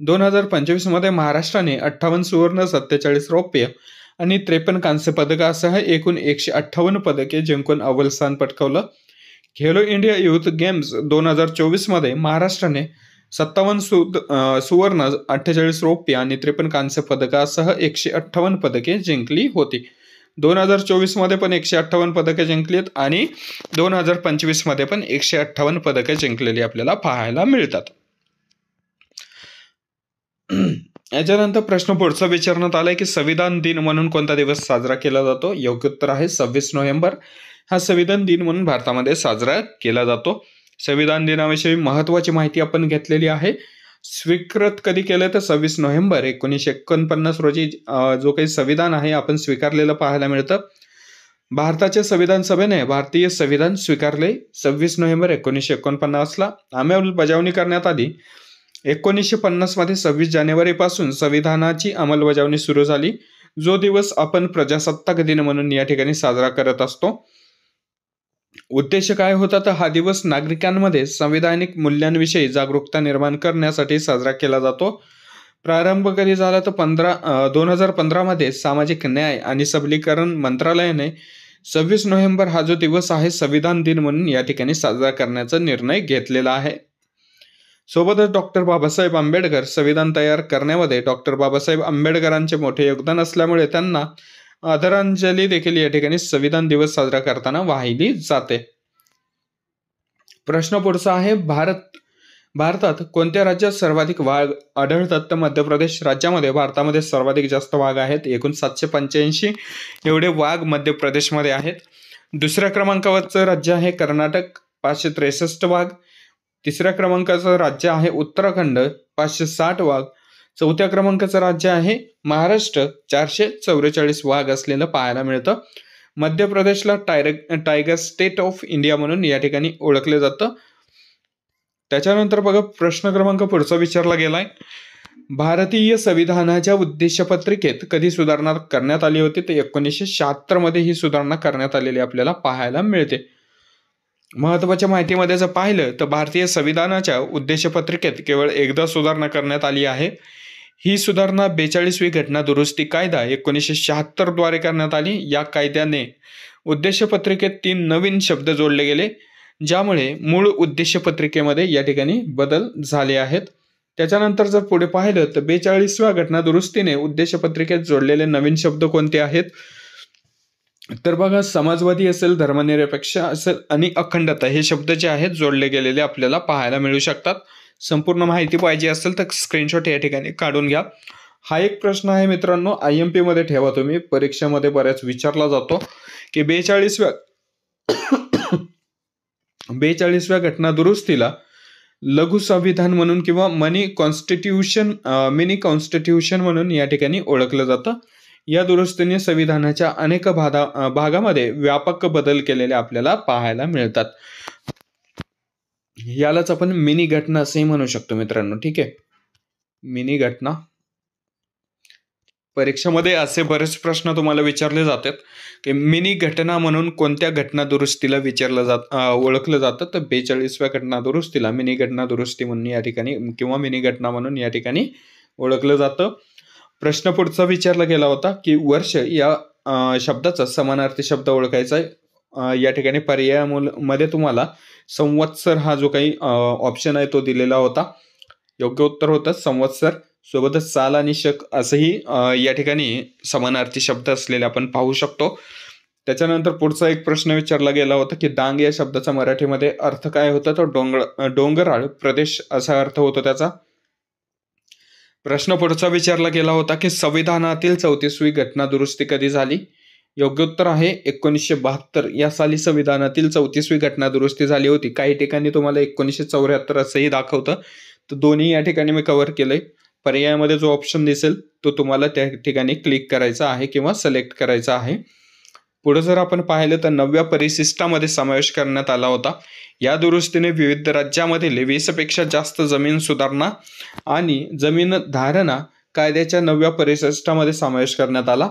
2025 महाराष्ट्राने 58 सुवर्ण, 47 रौप्य आणि 53 कांस्य पदकासह एकूण 158 पदके जिंकून अव्वल स्थान पटकावलं. खेलो इंडिया युथ गेम्स 2024 महाराष्ट्राने 57 सुवर्ण, 48 रौप्य आणि 53 कांस्य पदकासह 158 पदके जिंकली होती. 2024 पण 158 पदके जिंकलीत आणि 2025 पण 158 पदके जिंकलेली आपल्याला पाहायला मिळतात. याच्यानंतर प्रश्न पुढचा विचारण्यात आलाय की संविधान दिन म्हणून कोणता दिवस साजरा केला जातो? योग्य उत्तर आहे 26 नोव्हेंबर. हा संविधान दिन म्हणून भारतामध्ये साजरा केला जातो. संविधान दिनाविषयी महत्वाची माहिती आपण घेतलेली आहे. स्वीकृत कधी केलं तर 26 नोव्हेंबर 1949 रोजी जो काही संविधान आहे आपण स्वीकारलेलं पाहायला मिळतं. भारताच्या संविधान सभेने भारतीय संविधान स्वीकारले 26 नोव्हेंबर 1949ला. अंमलबजावणी करण्यात आली 1950 26 जानेवारीपासून संविधानाची अंमलबजावणी सुरू झाली. जो दिवस आपण प्रजासत्ताक दिन म्हणून या ठिकाणी साजरा करत असतो. उद्देश काय होता तर हा दिवस नागरिकांमध्ये संवैधानिक मूल्यांविषयी जागरूकता निर्माण करण्यासाठी साजरा केला जातो. प्रारंभ कधी झाला तर 2015 सामाजिक न्याय आणि सबलीकरण मंत्रालयाने 26 नोव्हेंबर हा जो दिवस आहे संविधान दिन म्हणून या ठिकाणी साजरा करण्याचा निर्णय घेतलेला आहे. सोबतच डॉक्टर बाबासाहेब आंबेडकर संविधान तयार करण्यामध्ये डॉक्टर बाबासाहेब आंबेडकरांचे मोठे योगदान असल्यामुळे त्यांना आदरांजली देखील या ठिकाणी संविधान दिवस साजरा करताना वाहिली जाते. प्रश्न पुढचा आहे भारतात कोणत्या राज्यात सर्वाधिक वाघ आढळतात? तर मध्य प्रदेश राज्यामध्ये भारतामध्ये सर्वाधिक जास्त वाघ आहेत. एकूण 785 एवढे वाघ मध्य प्रदेशमध्ये आहेत. दुसऱ्या क्रमांकावरचं राज्य आहे कर्नाटक, 563 वाघ. तिसऱ्या क्रमांकाचं राज्य आहे उत्तराखंड, 560 वाघ. चौथ्या क्रमांकाचं राज्य आहे महाराष्ट्र, 444 वाघ असलेलं पाहायला मिळतं. मध्य प्रदेशला टायगर स्टेट ऑफ इंडिया म्हणून या ठिकाणी ओळखले जातं. त्याच्यानंतर बघा प्रश्न क्रमांक पुढचा विचारला गेलाय. भारतीय संविधानाच्या उद्देशपत्रिकेत कधी सुधारणा करण्यात आली होती? तर 1976 ही सुधारणा करण्यात आलेली आपल्याला पाहायला मिळते. महत्वाच्या माहितीमध्ये जर पाहिलं तर भारतीय संविधानाच्या उद्देशपत्रिकेत केवळ एकदा सुधारणा करण्यात आली आहे. ही सुधारणा 42वी घटना दुरुस्ती कायदा 1976 द्वारे करण्यात आली. या कायद्याने उद्देशपत्रिकेत 3 नवीन शब्द जोडले गेले, ज्यामुळे मूळ उद्देशपत्रिकेमध्ये या ठिकाणी बदल झाले आहेत. त्याच्यानंतर जर पुढे पाहिलं तर 42व्या घटना दुरुस्तीने उद्देशपत्रिकेत जोडलेले नवीन शब्द कोणते आहेत? तर बघा समाजवादी असेल, धर्मनिरपेक्ष असेल आणि अखंडता हे शब्द जे आहेत जोडले गेलेले आपल्याला पाहायला मिळू शकतात. संपूर्ण माहिती पाहिजे असेल तर स्क्रीनशॉट या ठिकाणी काढून घ्या. हा एक प्रश्न आहे मित्रांनो, IMP मध्ये ठेवा तुम्ही, परीक्षेमध्ये बऱ्याच विचारला जातो की 42व्या घटना दुरुस्तीला लघु संविधान म्हणून किंवा मिनी कॉन्स्टिट्यूशन म्हणून या ठिकाणी ओळखलं जातं. या दुरुस्तीने संविधानाच्या अनेक भागामध्ये व्यापक बदल केलेले आपल्याला पाहायला मिळतात. यालाच आपण मिनी घटना असेही म्हणू शकतो मित्रांनो. ठीक आहे, मिनी घटना. परीक्षेमध्ये असे बरेच प्रश्न तुम्हाला विचारले जातात की मिनी घटना म्हणून कोणत्या घटना दुरुस्तीला ओळखलं जातं? तर 42व्या घटना दुरुस्तीला मिनी घटना दुरुस्ती म्हणून या ठिकाणी किंवा मिनी घटना म्हणून या ठिकाणी ओळखलं जातं. प्रश्न पुढचा विचारला गेला होता की वर्ष या शब्दाचा समानार्थी शब्द ओळखायचा आहे. या ठिकाणी पर्यायामध्ये तुम्हाला संवत्सर हा जो काही ऑप्शन आहे तो दिलेला होता. योग्य उत्तर होतं संवत्सर. सोबतच साल आणि शक असंही या ठिकाणी समानार्थी शब्द असलेले आपण पाहू शकतो. त्याच्यानंतर पुढचा एक प्रश्न विचारला गेला होता की डांग या शब्दाचा मराठीमध्ये अर्थ काय होता? तर डोंगराळ प्रदेश असा अर्थ होतो त्याचा. प्रश्न पुढचा विचारला गेला होता की संविधानातील 34वी घटना दुरुस्ती कधी झाली? योग्य उत्तर आहे 1972 या साली संविधानातील 34वी घटना दुरुस्ती झाली होती. काही ठिकाणी तुम्हाला 1974 असंही दाखवतं, तर दोन्ही या ठिकाणी मी कव्हर केलंय. पर्यायामध्ये जो ऑप्शन दिसेल तो तुम्हाला त्या ठिकाणी क्लिक करायचा आहे किंवा सिलेक्ट करायचा आहे. पुढे जर आपण पाहिलं तर 9व्या परिशिष्टामध्ये समावेश करण्यात आला होता. या दुरुस्तीने विविध राज्यामधील 20 पेक्षा जास्त जमीन सुधारणा आणि जमीन धारणा कायद्याच्या 9व्या परिशिष्टामध्ये समावेश करण्यात आला.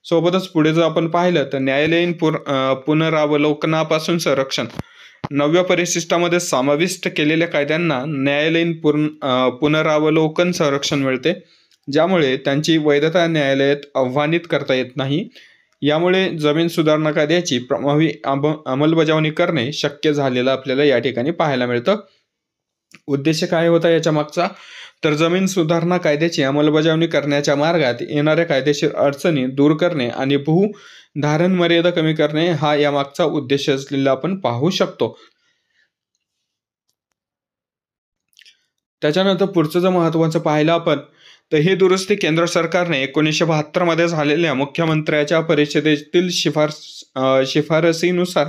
सोबतच पुढे जर आपण पाहिलं तर न्यायालयीन पुनरावलोकनापासून संरक्षण 9व्या परिशिष्टामध्ये समाविष्ट केलेल्या कायद्यांना न्यायालयीन पुनरावलोकन संरक्षण मिळते, ज्यामुळे त्यांची वैधता न्यायालयात आव्हानित करता येत नाही. यामुळे जमीन सुधारणा कायद्याची प्रभावी अंमलबजावणी करणे शक्य झालेलं आपल्याला या ठिकाणी पाहायला मिळतं. उद्देश काय होता याच्या मागचा, तर जमीन सुधारणा कायद्याची अंमलबजावणी करण्याच्या मार्गात येणाऱ्या कायदेशीर अडचणी दूर करणे आणि धारण मर्यादा कमी करणे हा यामागचा उद्देश असलेला आपण पाहू शकतो. त्याच्यानंतर पुढचं जर महत्त्वाचं पाहिलं आपण तर ही दुरुस्ती केंद्र सरकारने 1972 मध्ये झालेल्या मुख्यमंत्र्याच्या परिषदेतील शिफारसीनुसार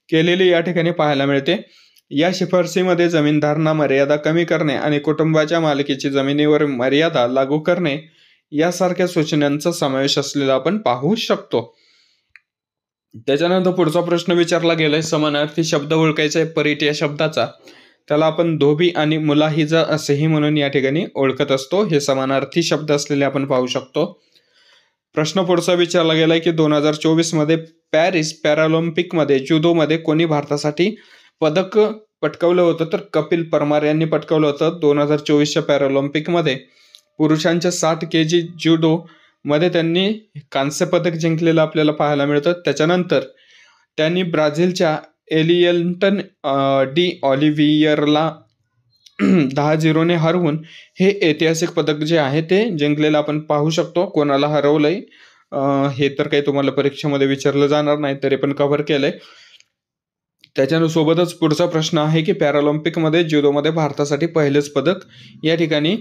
केलेली या ठिकाणी पाहायला मिळते. या शिफारसीमध्ये जमीन धारणा मर्यादा कमी करणे आणि कुटुंबाच्या मालकीची जमिनीवर मर्यादा लागू करणे यासारख्या सूचनांचा समावेश असलेला आपण पाहू शकतो. त्याच्यानंतर पुढचा प्रश्न विचारला गेलाय, समानार्थी शब्द ओळखायचा आहे परीट या शब्दाचा. त्याला आपण धोबी आणि मुलाहिजा असेही म्हणून या ठिकाणी ओळखत असतो. हे समानार्थी शब्द असलेले आपण पाहू शकतो. प्रश्न पुढचा विचारला गेलाय की 2024 मध्ये पॅरिस पॅरालिम्पिकमध्ये जुदोमध्ये कोणी भारतासाठी पदक पटकावलं होतं, तर कपिल परमार यांनी पटकावलं होतं. 2024च्या पॅरालिम्पिकमध्ये पुरुषांच्या 60 kg जुडो मध्ये त्यांनी कांस्य पदक जिंकलेलं आपल्याला पाहायला मिळतं. त्याच्यानंतर त्यांनी ब्राझीलच्या एलियंटन डी ऑलिव्हियरला 10-0 ने हरवून हे ऐतिहासिक पदक जे आहे ते जिंकलेलं आपण पाहू शकतो. कोणाला हरवलंय हे तर काही तुम्हाला परीक्षेमध्ये विचारलं जाणार नाही, तरी पण कव्हर केलंय. त्याच्यासोबतच पुढचा प्रश्न आहे की पॅरालिम्पिकमध्ये जुडोमध्ये भारतासाठी पहिलेच पदक या ठिकाणी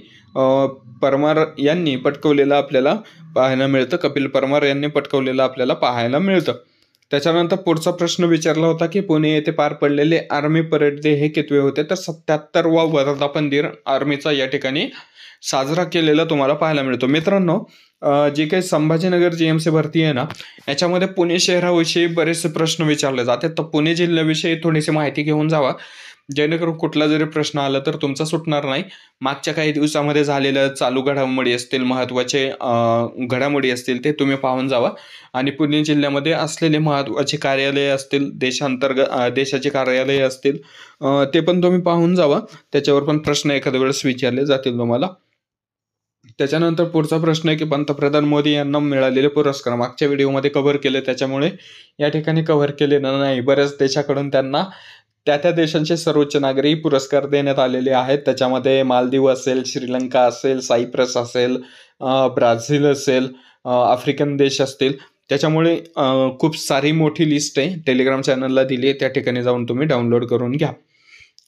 परमार यांनी पटकवलेलं आपल्याला पाहायला मिळतं. कपिल परमार यांनी पटकवलेलं आपल्याला पाहायला मिळतं. त्याच्यानंतर पुढचा प्रश्न विचारला होता की पुणे येथे पार पडलेले आर्मी परेड डे हे कितवे होते, तर 77वा वर्धापन दिन आर्मीचा या ठिकाणी साजरा केलेला तुम्हाला पाहायला मिळतो. मित्रांनो, जी काही संभाजीनगर जीएमसी भरती आहे ना, याच्यामध्ये पुणे शहराविषयी बरेचसे प्रश्न विचारले जातात. तर पुणे जिल्ह्याविषयी थोडीशी माहिती घेऊन जावा, जेणेकरून कुठला जरी प्रश्न आला तर तुमचा सुटणार नाही. मागच्या काही दिवसामध्ये झालेल्या चालू घडामोडी असतील, महत्त्वाचे घडामोडी असतील ते तुम्ही पाहून जावा. आणि पुणे जिल्ह्यामध्ये असलेले महत्त्वाचे कार्यालय असतील, देशाचे कार्यालय असतील, ते पण तुम्ही पाहून जावा. त्याच्यावर पण प्रश्न एखाद्या वेळेस विचारले जातील तुम्हाला. त्याच्यानंतर पुढचा प्रश्न आहे की पंतप्रधान मोदी यांना मिळालेले पुरस्कार मागच्या व्हिडिओमध्ये कव्हर केले, त्याच्यामुळे या ठिकाणी कव्हर केलेलं नाही. बऱ्याच देशाकडून त्यांना त्या देशांचे सर्वोच्च नागरी पुरस्कार देण्यात आलेले आहेत. त्याच्यामध्ये मालदीव असेल, श्रीलंका असेल, सायप्रस असेल, ब्राझील असेल, आफ्रिकन देश असतील. त्याच्यामुळे खूप सारी मोठी लिस्ट आहे, टेलिग्राम चॅनलला दिली आहे, त्या ठिकाणी जाऊन तुम्ही डाउनलोड करून घ्या.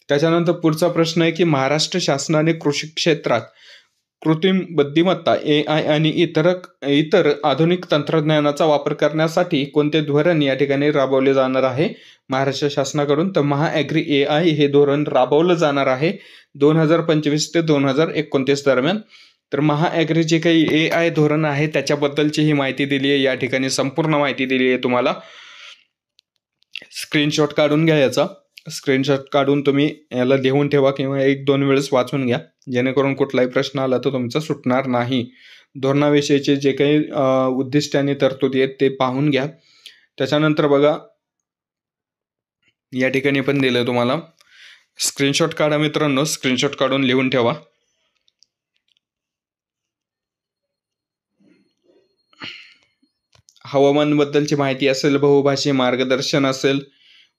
त्याच्यानंतर पुढचा प्रश्न आहे की महाराष्ट्र शासनाने कृषी क्षेत्रात कृत्रिम बुद्धिमत्ता AI आणि इतर आधुनिक तंत्रज्ञानाचा वापर करण्यासाठी कोणते धोरण या ठिकाणी राबवले जाणार आहे महाराष्ट्र शासनाकडून, तर महाॲग्री AI हे धोरण राबवलं जाणार आहे 2025 ते 2029 दरम्यान. तर महाॲग्री जे काही AI धोरण आहे त्याच्याबद्दलची ही माहिती दिली आहे, या ठिकाणी संपूर्ण माहिती दिली आहे. तुम्हाला स्क्रीनशॉट काढून घ्या, याचा स्क्रीनशॉट काढून तुम्ही याला लिहून ठेवा किंवा 1-2 वेळेस वाचून घ्या, जेणेकरून कुठलाही प्रश्न आला तर तुमचा सुटणार नाही. धोरणाविषयीचे जे काही उद्दिष्ट आणि तरतुदी आहेत ते पाहून घ्या. त्याच्यानंतर बघा, या ठिकाणी पण दिलं तुम्हाला. स्क्रीनशॉट काढा मित्रांनो, स्क्रीनशॉट काढून लिहून ठेवा. हवामान बद्दलची माहिती असेल, बहुभाषी मार्गदर्शन असेल,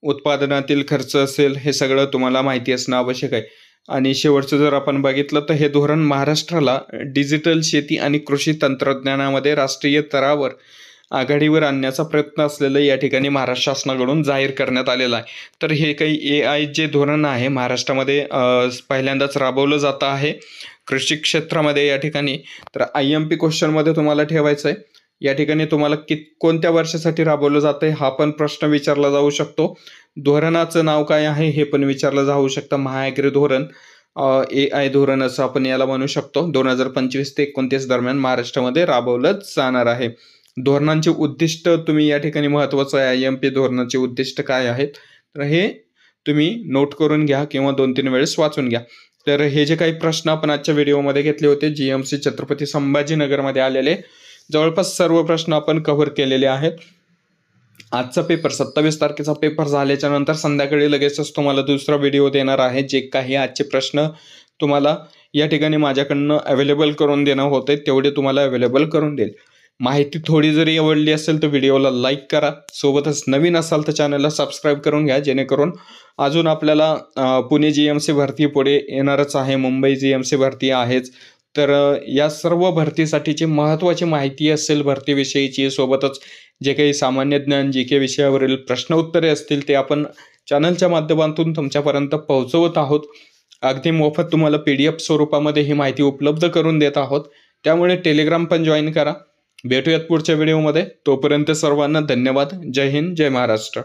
उत्पादनातील खर्च असेल, हे सगळं तुम्हाला माहिती असणं आवश्यक आहे. आणि शेवटचं जर आपण बघितलं तर हे धोरण महाराष्ट्राला डिजिटल शेती आणि कृषी तंत्रज्ञानामध्ये राष्ट्रीय स्तरावर आघाडीवर आणण्याचा प्रयत्न असलेलं या ठिकाणी महाराष्ट्र शासनाकडून जाहीर करण्यात आलेलं आहे. तर हे काही AI जे धोरण आहे महाराष्ट्रामध्ये पहिल्यांदाच राबवलं जातं आहे कृषी क्षेत्रामध्ये या ठिकाणी. तर IMP क्वेश्चनमध्ये तुम्हाला ठेवायचं आहे, या ठिकाणी तुम्हाला कोणत्या वर्षासाठी राबवलं जातंय हा पण प्रश्न विचारला जाऊ शकतो. धोरणाचं नाव काय आहे हे पण विचारलं जाऊ शकतं. महाॲग्री धोरण AI धोरण असं आपण याला म्हणू शकतो 2025 ते 29 दरम्यान महाराष्ट्रामध्ये राबवलं जाणार आहे. धोरणांचे उद्दिष्ट तुम्ही या ठिकाणी महत्त्वाचं आहे IMP धोरणाचे उद्दिष्ट काय आहेत तर हे तुम्ही नोट करून घ्या किंवा 2-3 वेळेस वाचून घ्या. तर हे जे काही प्रश्न आपण आजच्या व्हिडिओमध्ये घेतले होते GMC छत्रपती संभाजीनगरमध्ये आलेले जवळपास सर्व प्रश्न आपण कव्हर केलेले आहेत. आजचा पेपर 27 तारखेचा पेपर झाल्याच्या नंतर संध्याकाळी लगेचच तुम्हाला दुसरा व्हिडिओ देणार आहे. जे काही आजचे प्रश्न तुम्हाला या ठिकाणी माझ्याकडनं अवेलेबल करून देणं होते तेवढे तुम्हाला अवेलेबल करून देईल. माहिती थोडी जरी आवडली असेल तर व्हिडिओला लाईक करा. सोबतच नवीन असाल तर चॅनलला सबस्क्राईब करून घ्या जेणेकरून अजून आपल्याला पुणे GMC भरती पुढे येणारच आहे, मुंबई GMC भरती आहेच. तर या सर्व भरतीसाठीची महत्त्वाची माहिती असेल भरतीविषयीची, सोबतच जे काही सामान्य ज्ञान GK विषयावरील प्रश्न उत्तरे असतील ते आपण चॅनलच्या माध्यमातून तुमच्यापर्यंत पोहोचवत आहोत. अगदी मोफत तुम्हाला PDF स्वरूपामध्ये ही माहिती उपलब्ध करून देत आहोत. त्यामुळे टेलिग्राम पण जॉईन करा. भेटूयात पुढच्या व्हिडिओमध्ये. तोपर्यंत सर्वांना धन्यवाद. जय हिंद, जय महाराष्ट्र.